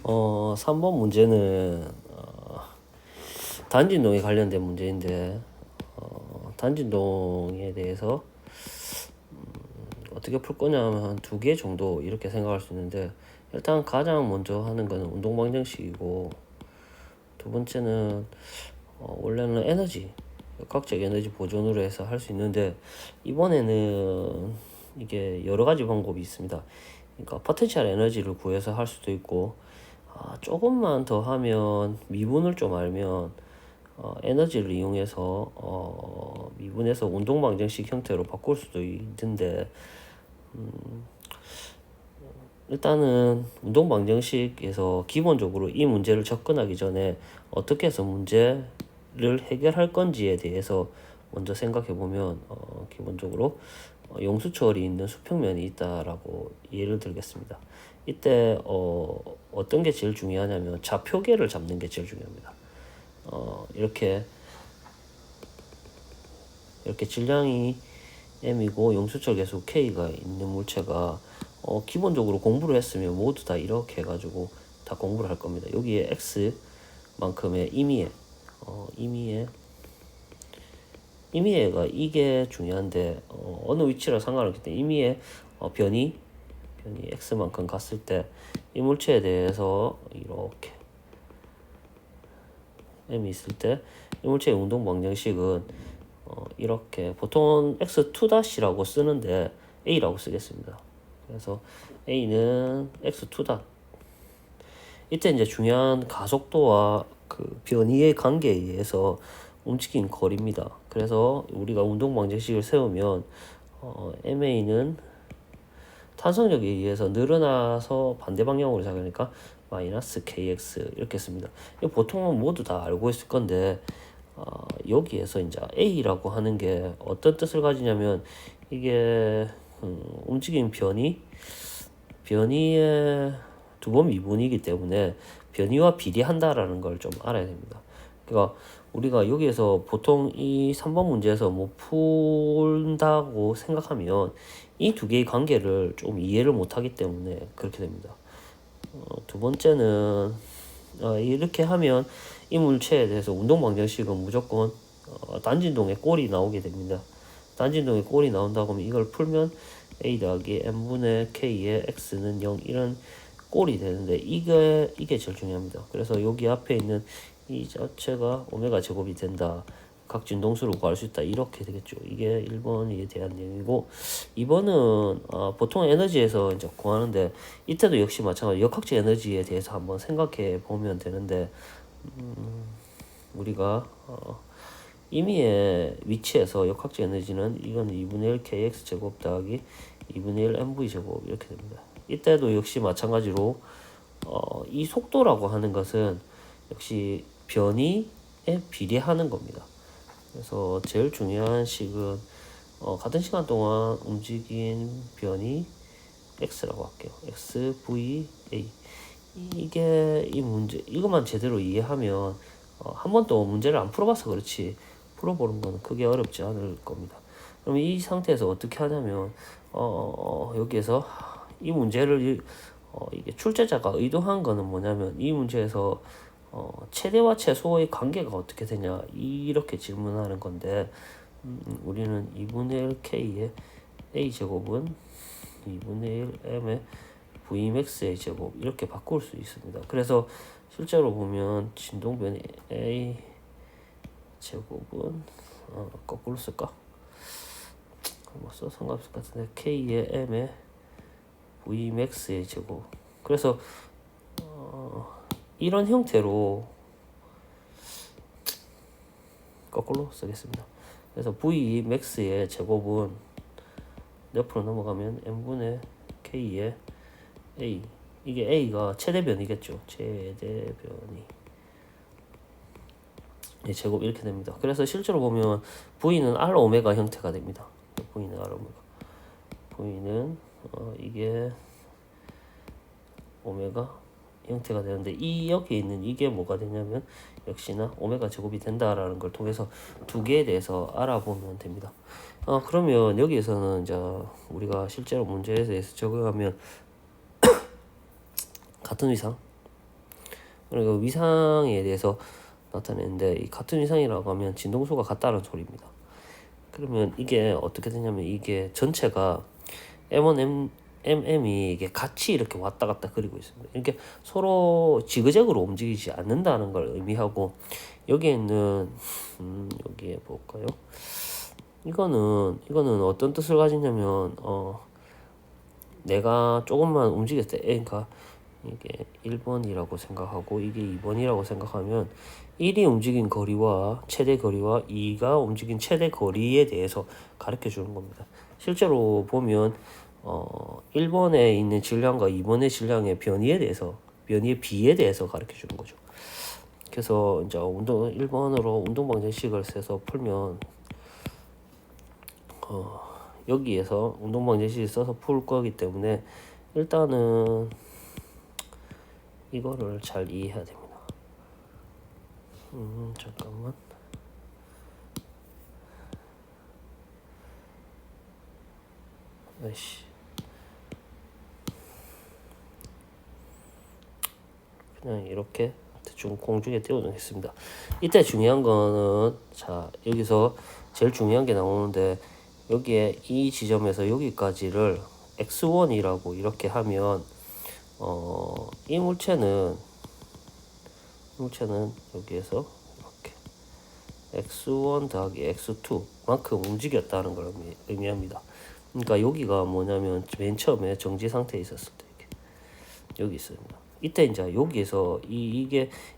3번 문제는 단진동에 관련된 문제인데 단진동에 대해서 어떻게 풀 거냐면 한 두 개 정도 이렇게 생각할 수 있는데, 일단 가장 먼저 하는 거는 운동 방정식이고, 두 번째는 원래는 각적 에너지 보존으로 해서 할 수 있는데, 이번에는 이게 여러 가지 방법이 있습니다. 그러니까 포텐셜 에너지를 구해서 할 수도 있고, 조금만 더 하면, 미분을 좀 알면 에너지를 이용해서 미분해서 운동 방정식 형태로 바꿀 수도 있는데, 일단은 운동 방정식에서 기본적으로 이 문제를 접근하기 전에 어떻게 해서 문제를 해결할 건지에 대해서 먼저 생각해 보면, 기본적으로 용수철이 있는 수평면이 있다라고 예를 들겠습니다. 이때 어떤 게 제일 중요하냐면 좌표계를 잡는 게 제일 중요합니다. 이렇게 질량이 m이고 용수철 계수 k가 있는 물체가 기본적으로 공부를 했으면 모두 다 이렇게 해가지고 다 공부를 할 겁니다. 여기에 x만큼의 임의가 이게 중요한데, 어느 위치랑 상관없기 때문에 임의의 변이 x만큼 갔을 때 이 물체에 대해서 이렇게 m이 있을 때 이 물체의 운동 방정식은 이렇게 보통 x2-라고 쓰는데 a라고 쓰겠습니다. 그래서 a는 x2. 이때 이제 중요한 가속도와 그 변이의 관계에 의해서 움직인 거리입니다. 그래서 우리가 운동 방정식을 세우면 ma는 탄성력에 의해서 늘어나서 반대 방향으로 작으니까 마이너스 kx 이렇게 씁니다. 보통은 모두 다 알고 있을 건데, 여기에서 이제 a라고 하는 게 어떤 뜻을 가지냐면, 이게 움직임 변이의 두 번 미분이기 때문에 변이와 비례한다라는 걸 좀 알아야 됩니다. 그러니까 우리가 여기에서 보통 이 3번 문제에서 뭐 푼다고 생각하면 이 두 개의 관계를 좀 이해를 못하기 때문에 그렇게 됩니다. 두 번째는 이렇게 하면 이 물체에 대해서 운동 방정식은 무조건 단진동의 꼴이 나오게 됩니다. 단진동의 꼴이 나온다고 하면 이걸 풀면 a 더하기 n분의 k의 x는 0 이런 꼴이 되는데, 이게 제일 중요합니다. 그래서 여기 앞에 있는 이 자체가 오메가 제곱이 된다. 각 진동수를 구할 수 있다. 이렇게 되겠죠. 이게 1번에 대한 내용이고, 2번은 보통 에너지에서 이제 구하는데, 이때도 역시 마찬가지 역학적 에너지에 대해서 한번 생각해 보면 되는데, 우리가 임의의 위치에서 역학적 에너지는 이건 2분의 1 kx 제곱 더하기 2분의 1 mv 제곱 이렇게 됩니다. 이때도 역시 마찬가지로 이 속도라고 하는 것은 역시 변이에 비례하는 겁니다. 그래서 제일 중요한 식은 같은 시간 동안 움직인 변이 x라고 할게요. x, v, a. 이게 이 문제, 이것만 제대로 이해하면 한 번도 문제를 안 풀어봐서 그렇지 풀어보는 건 크게 어렵지 않을 겁니다. 그럼 이 상태에서 어떻게 하냐면 여기에서 이 문제를 이게 출제자가 의도한 거는 뭐냐면, 이 문제에서 최대와 최소의 관계가 어떻게 되냐 이렇게 질문하는 건데, 우리는 2분의 1 k의 a 제곱은 2분의 1 m의 vmax의 제곱 이렇게 바꿀 수 있습니다. 그래서 실제로 보면 진동변이 a 제곱은 거꾸로 쓸까? 뭐 써 상관없을 것 같은데 k의 m의 vmax의 제곱. 그래서 이런 형태로 거꾸로 쓰겠습니다. 그래서 vmax의 제곱은 옆으로 넘어가면 n분의 k의 a, 이게 a가 최대변이겠죠. 최대변이 제곱 이렇게 됩니다. 그래서 실제로 보면 v는 r 오메가 형태가 됩니다. v는 r 오메가, v는 이게 오메가 형태가 되는데, 이 여기 있는 이게 뭐가 되냐면 역시나 오메가 제곱이 된다라는 걸 통해서 두 개에 대해서 알아보면 됩니다. 그러면 여기에서는 이제 우리가 실제로 문제에 대해서 적용하면 같은 위상 그리고 위상에 대해서 나타내는데 이 같은 위상이라고 하면 진동수가 같다는 소리입니다. 그러면 이게 어떻게 되냐면 이게 전체가 M1, MM이 이게 같이 이렇게 왔다 갔다 그리고 있습니다. 이렇게 서로 지그재그로 움직이지 않는다는 걸 의미하고 여기에 있는 여기에 볼까요? 이거는 어떤 뜻을 가지냐면 내가 조금만 움직였을 때 그러니까 이게 1번이라고 생각하고 이게 2번이라고 생각하면 1이 움직인 거리와 최대 거리와 2가 움직인 최대 거리에 대해서 가르쳐 주는 겁니다. 실제로 보면 1번에 있는 질량과 2번의 질량의 변이에 대해서 변이의 비에 대해서 가르쳐 주는 거죠. 그래서 이제 1번으로 운동 방정식을 써서 풀면 여기에서 운동 방정식을 써서 풀 거기 때문에 일단은 이거를 잘 이해해야 됩니다. 잠깐만. 아이씨. 그냥 이렇게 대충 공중에 띄워놓겠습니다. 이때 중요한 거는 자 여기서 제일 중요한 게 나오는데 여기에 이 지점에서 여기까지를 x1이라고 이렇게 하면 이 물체는 여기에서 이렇게 x1 더하기 x2만큼 움직였다는 걸 의미합니다. 그러니까 여기가 뭐냐면 맨 처음에 정지 상태에 있었을 때 이렇게 여기 있습니다. 이때 이제 여기에서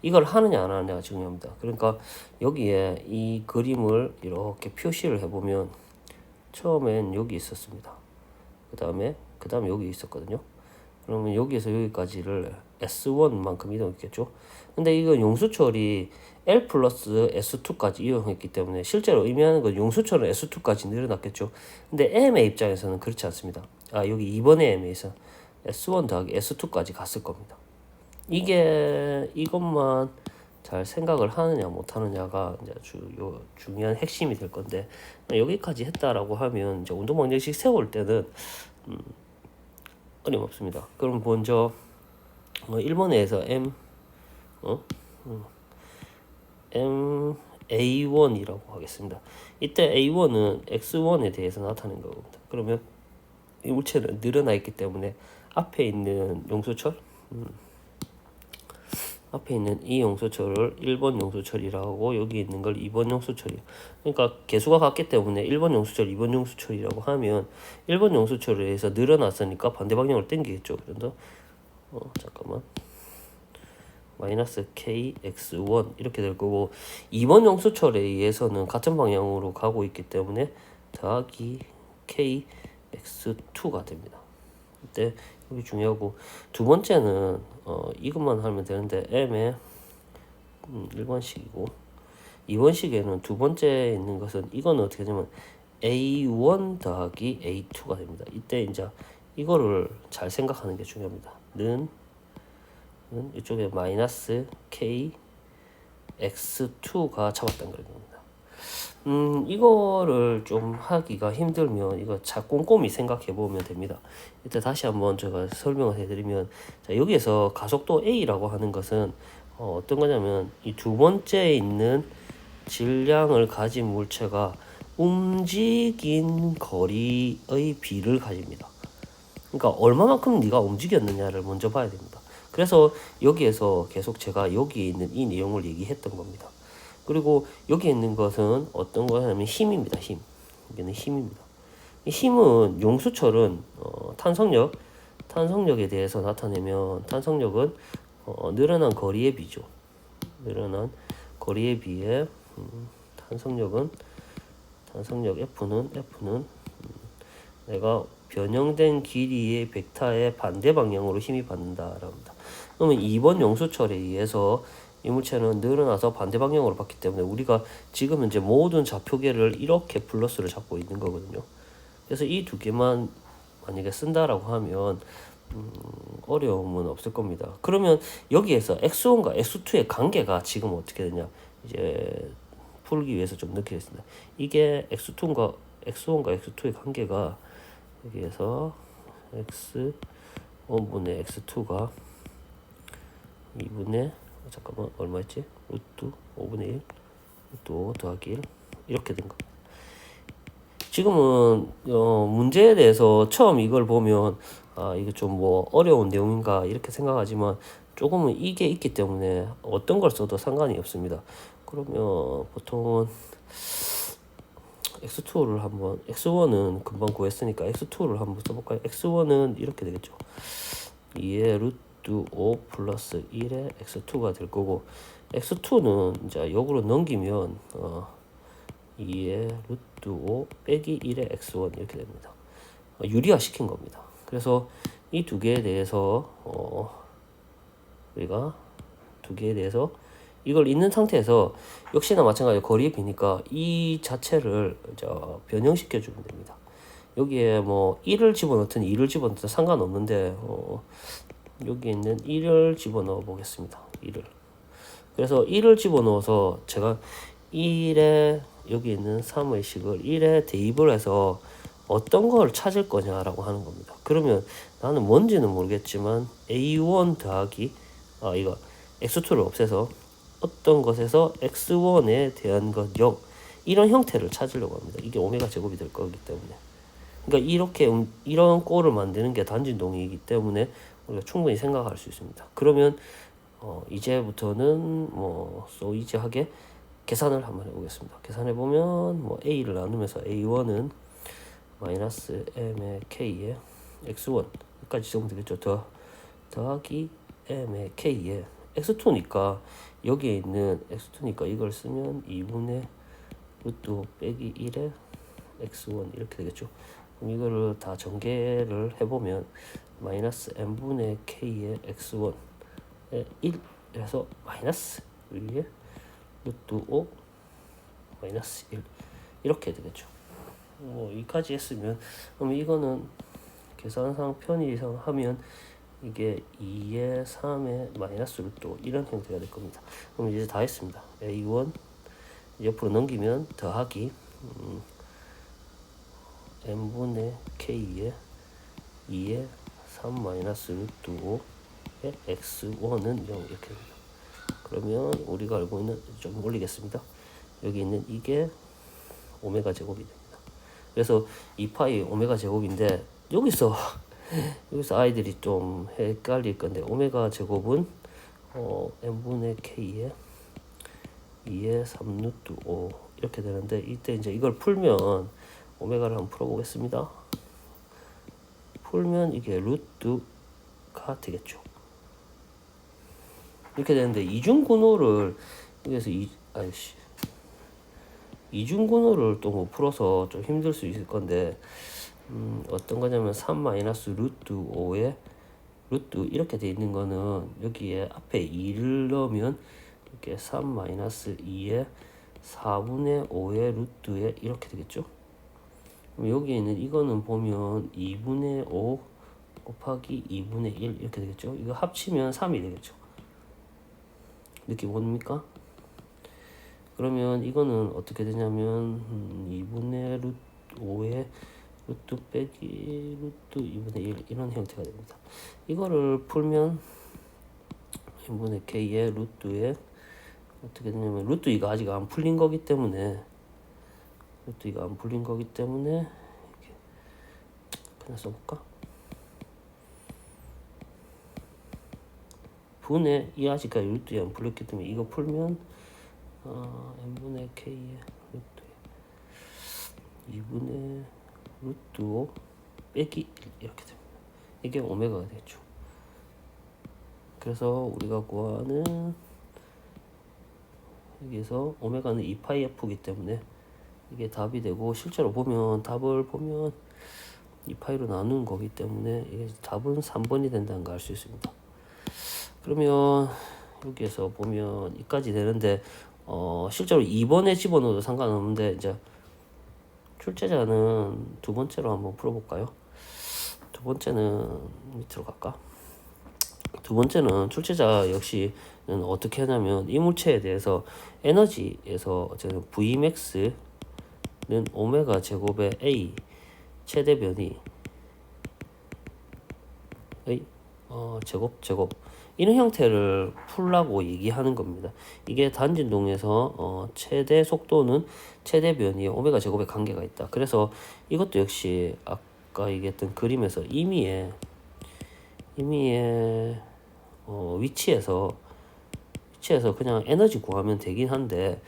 이걸 하느냐 안 하느냐가 중요합니다. 그러니까 여기에 이 그림을 이렇게 표시를 해보면 처음엔 여기 있었습니다. 그 다음에 여기 있었거든요. 그러면 여기에서 여기까지를 S1만큼 이동했겠죠. 근데 이건 용수철이 L 플러스 S2까지 이용했기 때문에 실제로 의미하는 건 용수철은 S2까지 늘어났겠죠. 근데 M의 입장에서는 그렇지 않습니다. 여기 2번의 M에서 S1 더하기 S2까지 갔을 겁니다. 이것만 잘 생각을 하느냐 못 하느냐가 이제 중요한 핵심이 될 건데 여기까지 했다라고 하면 이제 운동 방정식 세울 때는 어림없습니다. 그럼 먼저 1번에서 A1이라고 하겠습니다. 이때 A1은 X1에 대해서 나타낸 겁니다. 그러면 이 물체는 늘어나 있기 때문에 앞에 있는 용수철 앞에 있는 이 용수철을 1번 용수철이라고 하고 여기 있는 걸 2번 용수철이에요. 그러니까 개수가 같기 때문에 1번 용수철, 2번 용수철이라고 하면 1번 용수철에 의해서 늘어났으니까 반대 방향으로 당기겠죠. 그래서 잠깐만 마이너스 kx1 이렇게 될 거고 2번 용수철에 의해서는 같은 방향으로 가고 있기 때문에 더하기 kx2가 됩니다. 이때 여기 중요하고 두 번째는 이것만 하면 되는데 m의 1번식이고 2번식에는 두 번째에 있는 것은 이거는 어떻게 되냐면 a1 더하기 a2가 됩니다. 이때 이제 이거를 잘 생각하는 게 중요합니다. 는 이쪽에 마이너스 k x2가 잡았다는 겁니다. 이거를 좀 하기가 힘들면 이거 잘 꼼꼼히 생각해 보면 됩니다. 이때 다시 한번 제가 설명을 해드리면 자, 여기에서 가속도 A라고 하는 것은 어떤 거냐면 이 두 번째에 있는 질량을 가진 물체가 움직인 거리의 비를 가집니다. 그러니까 얼마만큼 네가 움직였느냐를 먼저 봐야 됩니다. 그래서 여기에서 계속 제가 여기 있는 이 내용을 얘기했던 겁니다. 그리고 여기 있는 것은 어떤 거냐면 힘입니다. 힘. 여기는 힘입니다. 이 힘은 용수철은 탄성력에 대해서 나타내면 탄성력은 늘어난 거리에 비죠. 늘어난 거리에 비해 탄성력 F는 내가 변형된 길이의 벡터의 반대 방향으로 힘이 받는다라고 합니다. 그러면 2번 용수철에 의해서 이 물체는 늘어나서 반대 방향으로 받기 때문에 우리가 지금 현재 모든 좌표계를 이렇게 플러스를 잡고 있는 거거든요. 그래서 이 두 개만 만약에 쓴다라고 하면 어려움은 없을 겁니다. 그러면 여기에서 x1과 x2의 관계가 지금 어떻게 되냐 이제 풀기 위해서 좀 넣겠습니다. 이게 x1과 x2의 관계가 여기에서 x1분의 x2가 2분의 잠깐만 얼마였지? 루트 5분의 1 루트 5 더하기 1 이렇게 된 거. 지금은 문제에 대해서 처음 이걸 보면 이게 좀 뭐 어려운 내용인가 이렇게 생각하지만 조금은 이게 있기 때문에 어떤 걸 써도 상관이 없습니다. 그러면 보통은 x2를 한번 x1은 금방 구했으니까 x2를 한번 써볼까요? x1은 이렇게 되겠죠. 2의 루트 5 플러스 1의 x2가 될 거고 x2는 이제 역으로 넘기면 2의 루트 5 빼기 1의 x1 이렇게 됩니다. 유리화 시킨 겁니다. 그래서 이 두 개에 대해서 우리가 두 개에 대해서 이걸 있는 상태에서 역시나 마찬가지로 거리의 비니까 이 자체를 변형시켜 주면 됩니다. 여기에 뭐 1을 집어넣든 2를 집어넣든 상관없는데 여기에 있는 1을 집어넣어 보겠습니다. 1을. 그래서 1을 집어넣어서 제가 1에 여기 있는 3의 식을 1에 대입을 해서 어떤 걸 찾을 거냐라고 하는 겁니다. 그러면 나는 뭔지는 모르겠지만 A1 더하기 이거 X2를 없애서 어떤 것에서 X1에 대한 것 0 이런 형태를 찾으려고 합니다. 이게 오메가 제곱이 될 거기 때문에. 그러니까 이렇게 이런 꼴을 만드는 게 단진동이기 때문에 우리가 충분히 생각할 수 있습니다. 그러면 이제부터는 뭐 소이지하게 계산을 한번 해보겠습니다. 계산해 보면 뭐 a를 나누면서 a1은 마이너스 m의 k에 x1 여기까지 적으면 되겠죠. 더하기 m의 k에 x2니까 여기에 있는 x2니까 이걸 쓰면 2분의 루트 빼기 1의 x1 이렇게 되겠죠. 그럼 이거를 다 전개를 해보면 마이너스 m분의 k의 x1에 1 그래서 마이너스 위에 루트 5 마이너스 1 이렇게 되겠죠. 뭐 여기까지 했으면 그럼 이거는 계산상 편의상 하면 이게 2의 3의 마이너스 루트 5 이런 형태가 될 겁니다. 그럼 이제 다 했습니다. A1 옆으로 넘기면 더하기 n분의 k에 2의 3 마이너스 루트 5의 x1은 0 이렇게 됩니다. 그러면 우리가 알고 있는 좀 올리겠습니다. 여기 있는 이게 오메가 제곱이 됩니다. 그래서 2파이 오메가 제곱인데 여기서 아이들이 좀 헷갈릴 건데 오메가 제곱은 n분의 k에 2의 3 루트 5 이렇게 되는데 이때 이제 이걸 풀면 오메가를 한번 풀어보겠습니다. 풀면 이게 루트가 되겠죠. 이렇게 되는데 이중분호를 여기서 이중분호를 또 못 풀어서 좀 힘들 수 있을 건데 어떤 거냐면 3 마이너스 루트 5에 루트 이렇게 돼 있는 거는 여기에 앞에 2를 넣으면 이렇게 3 마이너스 2에 4분의 5의 루트에 이렇게 되겠죠. 그럼 여기에 있는 이거는 보면 2분의 5 곱하기 2분의 1 이렇게 되겠죠. 이거 합치면 3이 되겠죠. 느낌 옵니까? 그러면 이거는 어떻게 되냐면 2분의 루트 5에 루트 빼기 루트 2분의 1 이런 형태가 됩니다. 이거를 풀면 2분의 k의 루트에 어떻게 되냐면 루트 2가 아직 안 풀린 거기 때문에 이렇게 그냥 써볼까? 분의 이 아직까지 루트 2 안 풀렸기 때문에 이거 풀면 n분의 k의 루트 2분의 루트 5 빼기 1 이렇게 됩니다. 이게 오메가가 되죠. 그래서 우리가 구하는 여기서 오메가는 2파이 f이기 때문에 이게 답이 되고 실제로 보면 답을 보면 2파이로 나누는 거기 때문에 이게 답은 3번이 된다는 걸 알 수 있습니다. 그러면 여기에서 보면 이까지 되는데 실제로 2번에 집어넣어도 상관없는데 이제 출제자는 두 번째로 한번 풀어볼까요? 두 번째는 밑으로 갈까? 두 번째는 출제자 역시는 어떻게 하냐면 이 물체에 대해서 에너지에서 어쨌든 Vmax는 오메가 제곱의 A 최대 변이 제곱 이런 형태를 풀라고 얘기하는 겁니다. 이게 단진동에서 최대 속도는 최대 변이의 오메가 제곱의 관계가 있다. 그래서 이것도 역시 아까 얘기했던 그림에서 임의의 위치에서 그냥 에너지 구하면 되긴 한데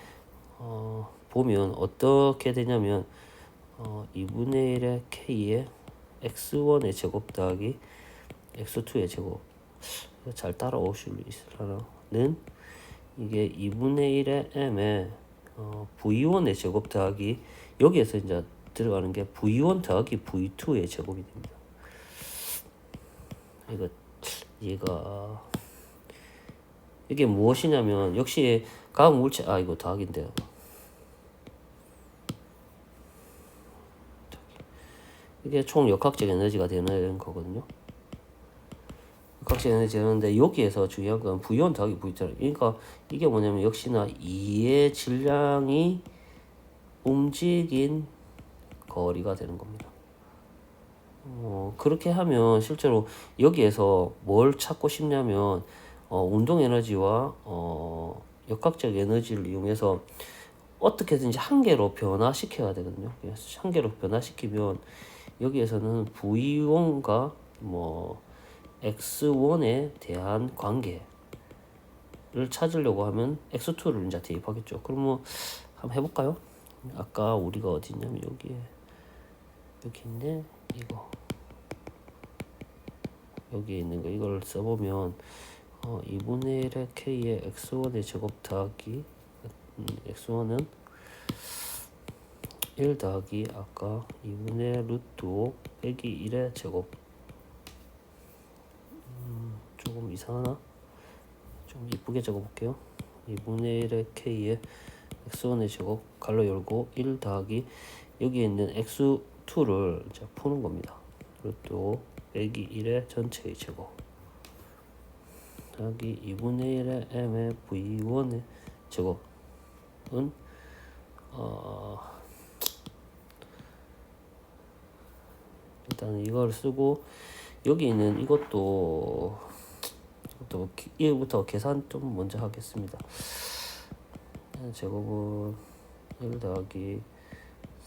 보면 어떻게 되냐면 2분의 1의 k의 x1의 제곱 더하기 x2의 제곱, 잘 따라오실려나는 이게 2분의 1의 m의 v1의 제곱 더하기, 여기에서 이제 들어가는 게 v1 더하기 v2의 제곱이 됩니다. 이게 무엇이냐면 역시 과학 물체, 이거 더하기인데요. 이게 총 역학적 에너지가 되는 거거든요. 역학적 에너지 되는데 여기에서 중요한 건 V1 더하기 V2. 그러니까 이게 뭐냐면 역시나 2의 질량이 움직인 거리가 되는 겁니다. 그렇게 하면 실제로 여기에서 뭘 찾고 싶냐면 운동 에너지와 역학적 에너지를 이용해서 어떻게든지 한 개로 변화시켜야 되거든요. 그래서 한 개로 변화시키면 여기에서는 V1과 X1에 대한 관계를 찾으려고 하면 X2를 이제 대입하겠죠. 그럼 한번 해볼까요? 아까 우리가 어디 있냐면 여기 있네. 이거 여기에 있는 거 이걸 써보면 2분의 1의 k의 x1의 제곱 더하기 x1은 1 더하기 아까 2분의 루트 5 빼기 1의 제곱. 조금 이상하나? 좀 이쁘게 적어볼게요. 2분의 1의 k의 x1의 제곱 갈로 열고 1 더하기 여기에 있는 x2를 이제 푸는 겁니다. 루트 5 빼기 1의 전체의 제곱 더하기 2분의 1의 m의 v1의 제곱은 일단 이걸 쓰고 여기 있는 이것부터 계산 좀 먼저 하겠습니다. 제곱은 1 더하기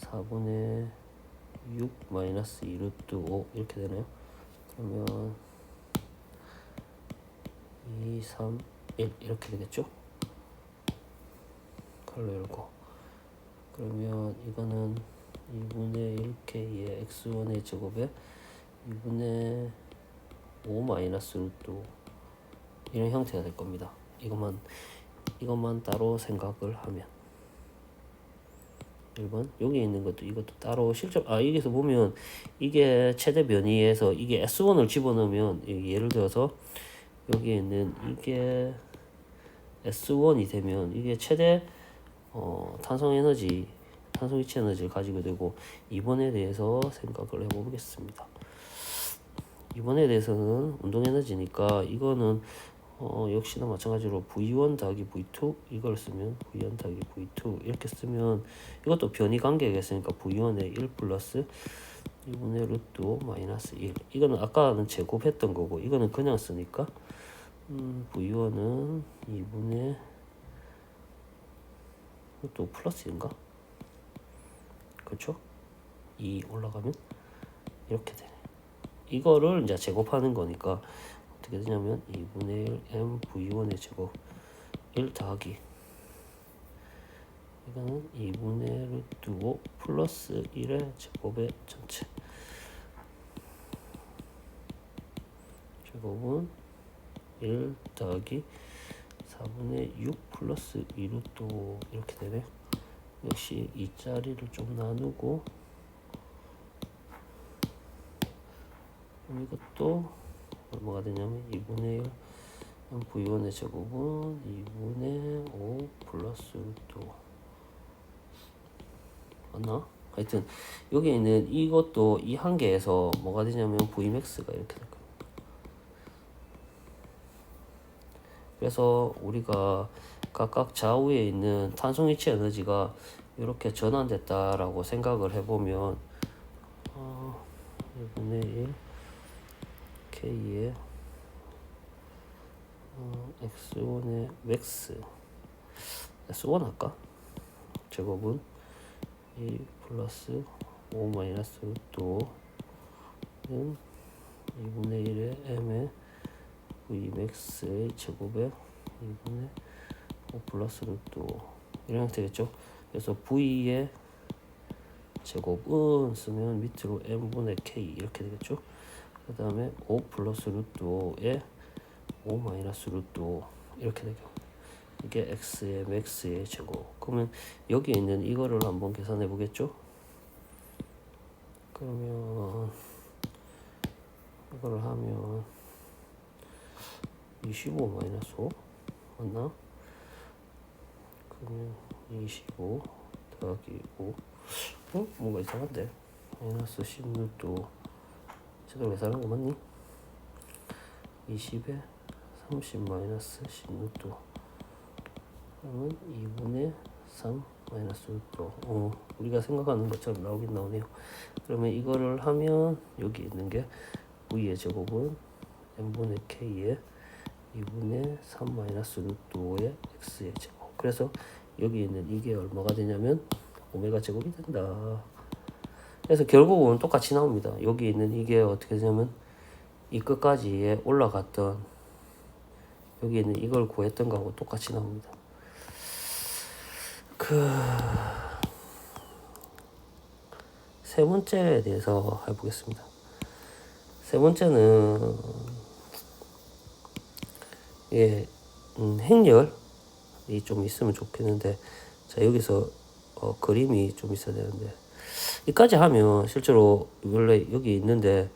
4분의 6 마이너스 2 루트 5 이렇게 되네요. 그러면 2, 3, 1 이렇게 되겠죠? 칼로 열고 그러면 이거는 2분의 1k의 x1의 제곱에 2분의 5 마이너스 루트 5 이런 형태가 될 겁니다. 이것만 따로 생각을 하면 1번 여기 있는 것도 이것도 따로 실제 여기서 보면 이게 최대 변이에서 이게 S1을 집어넣으면 예를 들어서 여기에 있는 이게 S1이 되면 이게 최대 탄성 이체 에너지를 가지게 되고 이번에 대해서 생각을 해보겠습니다. 이번에 대해서는 운동 에너지니까 이거는 역시나 마찬가지로 V1 더하기 V2 이걸 쓰면 V1 더하기 V2 이렇게 쓰면 이것도 변이 관계가 있으니까 V1에 1 플러스 2분의 루트 5 마이너스 1 이거는 아까는 제곱했던 거고 이거는 그냥 쓰니까 V1은 2분의 또 플러스 1인가? 그렇죠? 2 올라가면 이렇게 되네. 이거를 이제 제곱하는 거니까 어떻게 되냐면 2분의 1 m v1의 제곱 1 더하기 이거는 2분의 루트 5 플러스 1의 제곱의 전체 제곱은 1 더하기 4분의 6 플러스 2 루트 5 이렇게 되네. 역시 이 자리를 좀 나누고 이것도 뭐가 되냐면 2분의 1 v1의 제곱은 2분의 5 플러스 루트 5 맞나? 하여튼 여기 있는 이것도 이 한계에서 뭐가 되냐면 vmax가 이렇게 될 거예요. 그래서 우리가 각각 좌우에 있는 탄성이체 에너지가 이렇게 전환됐다라고 생각을 해보면 1분의 1 K의 x1의 맥스 s1 할까? 제곱은 2 플러스 5 마이너스 루트는 2분의 1의 m의 vmax의 제곱에 2분의 5 플러스 루트 이런 형태겠죠. 그래서 v의 제곱은 쓰면 밑으로 m분의 k 이렇게 되겠죠. 그 다음에 5 플러스 루트에 5 마이너스 루트 이렇게 되죠. 이게 x의 max의 제곱. 그러면 여기 있는 이거를 한번 계산해 보겠죠. 그러면 이거를 하면 25 마이너스 5 맞나? 그러면 25 더하기 5 뭔가 이상한데 마이너스 16도 제대로 계산한 거 맞니? 20에 30 마이너스 16도 그러면 2분의 3 마이너스 6도 우리가 생각하는 것처럼 나오긴 나오네요. 그러면 이거를 하면 여기 있는 게 v의 제곱은 n분의 k에 2분의 3 마이너스 6도의 x의 제곱. 그래서 여기 있는 이게 얼마가 되냐면 오메가 제곱이 된다. 그래서 결국은 똑같이 나옵니다. 여기 있는 이게 어떻게 되냐면 이 끝까지에 올라갔던 여기 있는 이걸 구했던 거하고 똑같이 나옵니다. 세 번째에 대해서 해보겠습니다. 세 번째는 행렬이 좀 있으면 좋겠는데 자 여기서 그림이 좀 있어야 되는데 이까지 하면 실제로 원래 여기 있는데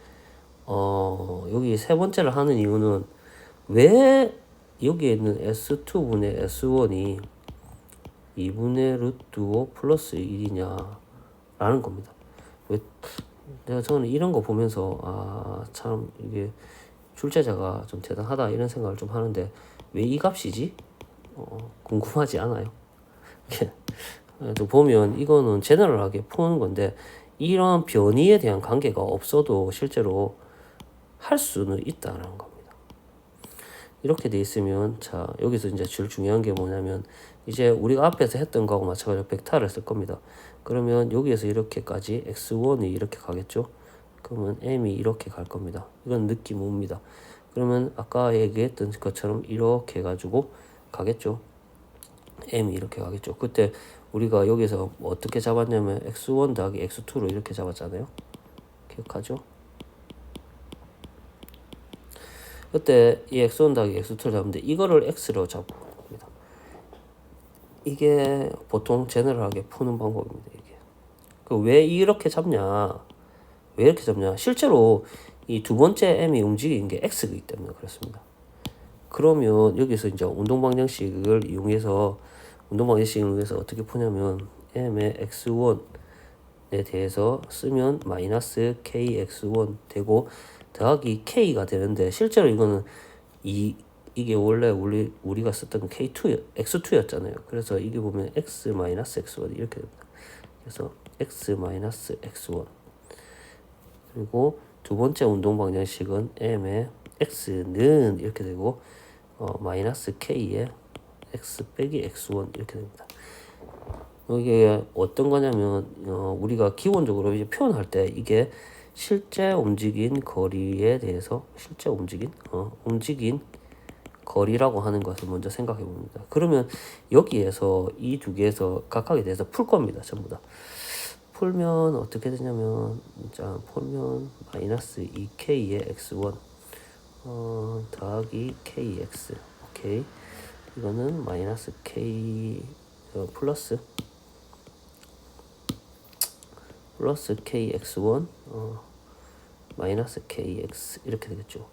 여기 세 번째를 하는 이유는 왜 여기에 있는 S2분의 S1이 2분의 루트 5 플러스 1이냐 라는 겁니다. 왜 저는 이런 거 보면서 참 이게 출제자가 좀 대단하다 이런 생각을 좀 하는데 왜 이 값이지? 궁금하지 않아요? 또 보면 이거는 제너럴하게 푸는 건데 이런 변이에 대한 관계가 없어도 실제로 할 수는 있다는 겁니다. 이렇게 돼 있으면 자 여기서 이제 제일 중요한 게 뭐냐면 이제 우리가 앞에서 했던 거하고 마찬가지로 벡터를 쓸 겁니다. 그러면 여기에서 이렇게까지 x1이 이렇게 가겠죠. 그러면 m이 이렇게 갈 겁니다. 이건 느낌 옵니다. 그러면 아까 얘기했던 것처럼 이렇게 해가지고 가겠죠. m이 이렇게 가겠죠. 그때 우리가 여기서 어떻게 잡았냐면 x1 더하기 x2로 이렇게 잡았잖아요. 기억하죠? 그때 이 x1 더하기 x2를 잡는데 이거를 x로 잡고 겁니다. 이게 보통 제너럴하게 푸는 방법입니다. 이게 왜 이렇게 잡냐? 왜 이렇게 잡냐? 실제로 이 두 번째 m이 움직이는 게 x이기 때문에 그렇습니다. 그러면 여기서 이제 운동 방정식을 이용해서 어떻게 푸냐면 m의 x1에 대해서 쓰면 마이너스 kx1 되고 더하기 k가 되는데 실제로 이거는 이게 원래 우리가 썼던 x2였잖아요. 그래서 이게 보면 x 마이너스 x1 이렇게 됩니다. 그래서 x 마이너스 x1 그리고 두 번째 운동 방정식은 m의 x는 이렇게 되고 마이너스 k의 x 빼기 x1 이렇게 됩니다. 이게 어떤 거냐면 우리가 기본적으로 이제 표현할 때 이게 실제 움직인 거리에 대해서 움직인 거리라고 하는 것을 먼저 생각해 봅니다. 그러면 여기에서 이 두 개에서 각각에 대해서 풀 겁니다. 전부 다. 풀면 어떻게 되냐면 자 풀면 마이너스 2k의 x1 더하기 kx 오케이 이거는 마이너스 k 플러스 kx1 마이너스 kx 이렇게 되겠죠.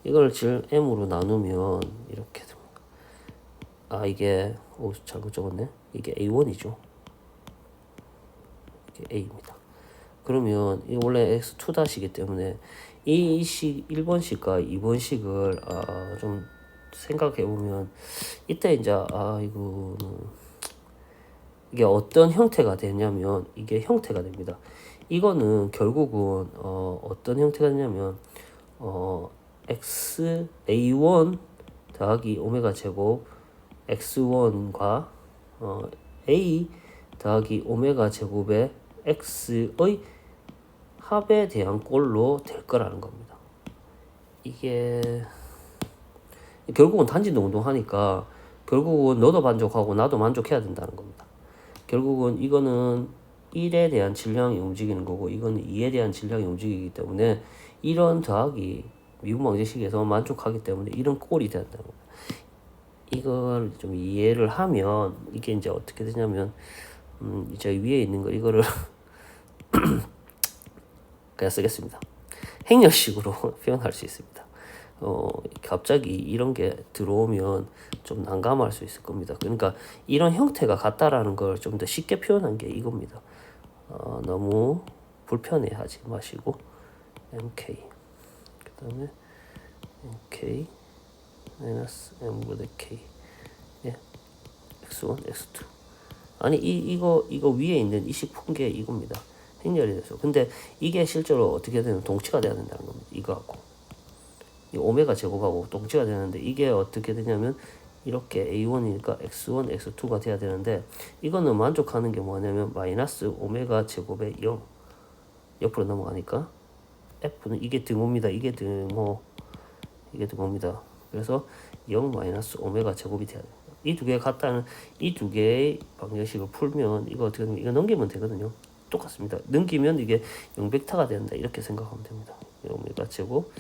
이걸 질 m으로 나누면 이렇게 됩니다. 이게 잘못 적었네. 이게 a1이죠. 이게 a입니다. 그러면 이 원래 x2-이기 때문에 이 식 1번식과 2번식을 좀 생각해 보면 이때 이제 이게 어떤 형태가 되냐면 이게 형태가 됩니다. 이거는 결국은 어떤 형태가 되냐면 x a1 더하기 오메가 제곱 x1과 a 더하기 오메가 제곱의 x의 합에 대한 꼴로 될 거라는 겁니다. 이게 결국은 단진도 운동하니까 결국은 너도 만족하고 나도 만족해야 된다는 겁니다. 결국은 이거는 1에 대한 질량이 움직이는 거고 이거는 2에 대한 질량이 움직이기 때문에 이런 더하기 미분 방정식에서 만족하기 때문에 이런 꼴이 된다는 겁니다. 이걸 좀 이해를 하면 이게 이제 어떻게 되냐면 이제 위에 있는 거 이거를 그냥 쓰겠습니다. 행렬식으로 표현할 수 있습니다. 갑자기 이런 게 들어오면 좀 난감할 수 있을 겁니다. 그러니까 이런 형태가 같다라는 걸 좀 더 쉽게 표현한 게 이겁니다. 너무 불편해하지 마시고 mk 그 다음에 mk 마이너스 m분의 k 예 x1 x2 아니 이거 위에 있는 이 식 푼 게 이겁니다. 행렬이 돼서 근데 이게 실제로 어떻게 되면 동치가 돼야 된다는 겁니다. 이거하고 이 오메가 제곱하고 동치가 되는데 이게 어떻게 되냐면 이렇게 a1이니까 x1 x2가 돼야 되는데 이거는 만족하는 게 뭐냐면 마이너스 오메가 제곱의 0 옆으로 넘어가니까 f는 이게 등호입니다. 이게 등호입니다. 그래서 0 마이너스 오메가 제곱이 돼야 돼요. 이 두 개 같다는 이 두 개의 방정식을 풀면 이거 어떻게 되면 이거 넘기면 되거든요. 똑같습니다. 넘기면 이게 0벡터가 된다. 이렇게 생각하면 됩니다. 오메가 제곱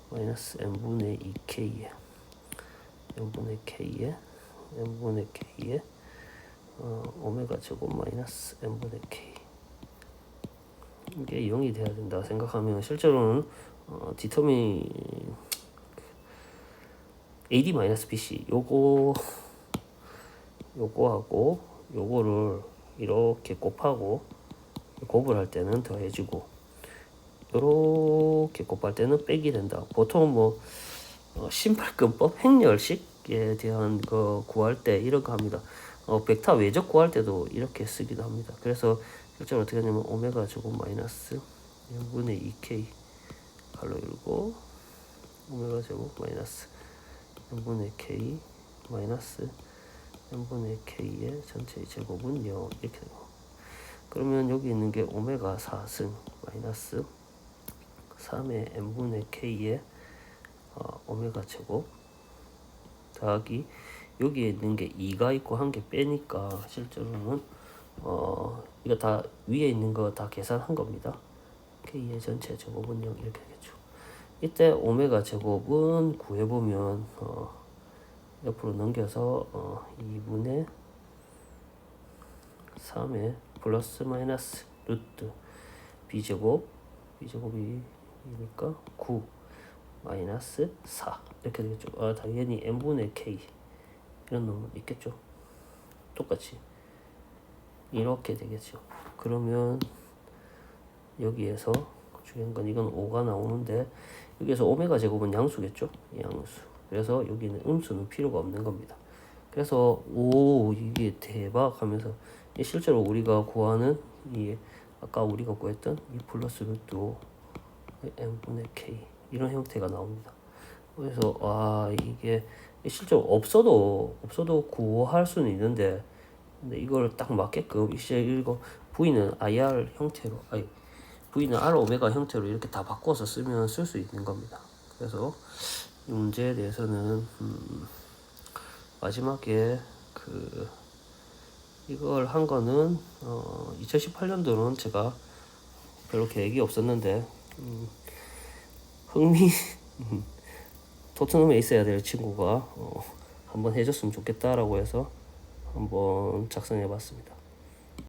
마이너스 n분의 2k에 n분의 k에 n분의 k에 오메가 제곱 마이너스 n분의 k 이게 0이 돼야 된다 생각하면 실제로는 디터민 AD-BC 요거하고 요거를 이렇게 곱하고 곱을 할 때는 더해지고 요렇게 곱할 때는 빼기 된다. 보통 뭐 신발끈법 행렬식에 대한 거 구할 때 이런 거 합니다. 벡터 외적 구할 때도 이렇게 쓰기도 합니다. 그래서 실제로 어떻게 하냐면 오메가 제곱 마이너스 0분의 2k 가로 열고 오메가 제곱 마이너스 0분의 k 마이너스 0분의 k의 전체의 제곱은 0 이렇게 되고 그러면 여기 있는 게 오메가 4승 마이너스 3의 n분의 k의 오메가 제곱 더하기 여기에 있는 게 2가 있고 한 개 빼니까 실제로는 이거 다 위에 있는 거 다 계산한 겁니다. k의 전체 제곱은 0 이렇게 되겠죠. 이때 오메가 제곱은 구해보면 옆으로 넘겨서 2분의 3의 플러스 마이너스 루트 b제곱이니까 9 마이너스 4 이렇게 되겠죠. 당연히 n분의 k 이런 놈은 있겠죠. 똑같이 이렇게 되겠죠. 그러면 여기에서 중요한 건 이건 5가 나오는데 여기에서 오메가 제곱은 양수겠죠. 양수. 그래서 여기는 음수는 필요가 없는 겁니다. 그래서 오 이게 대박 하면서 실제로 우리가 구하는 이 아까 우리가 구했던 이 플러스 루트 5 n분의 k 이런 형태가 나옵니다. 그래서 이게 실제로 없어도 구할 수는 있는데 근데 이걸 딱 맞게끔 이제 이거 v는 ir 형태로 v는 r 오메가 형태로 이렇게 다 바꿔서 쓰면 쓸 수 있는 겁니다. 그래서 이 문제에 대해서는 마지막에 이걸 한 거는 2018년도는 제가 별로 계획이 없었는데 토트넘에 있어야 될 친구가 한번 해줬으면 좋겠다라고 해서 한번 작성해 봤습니다.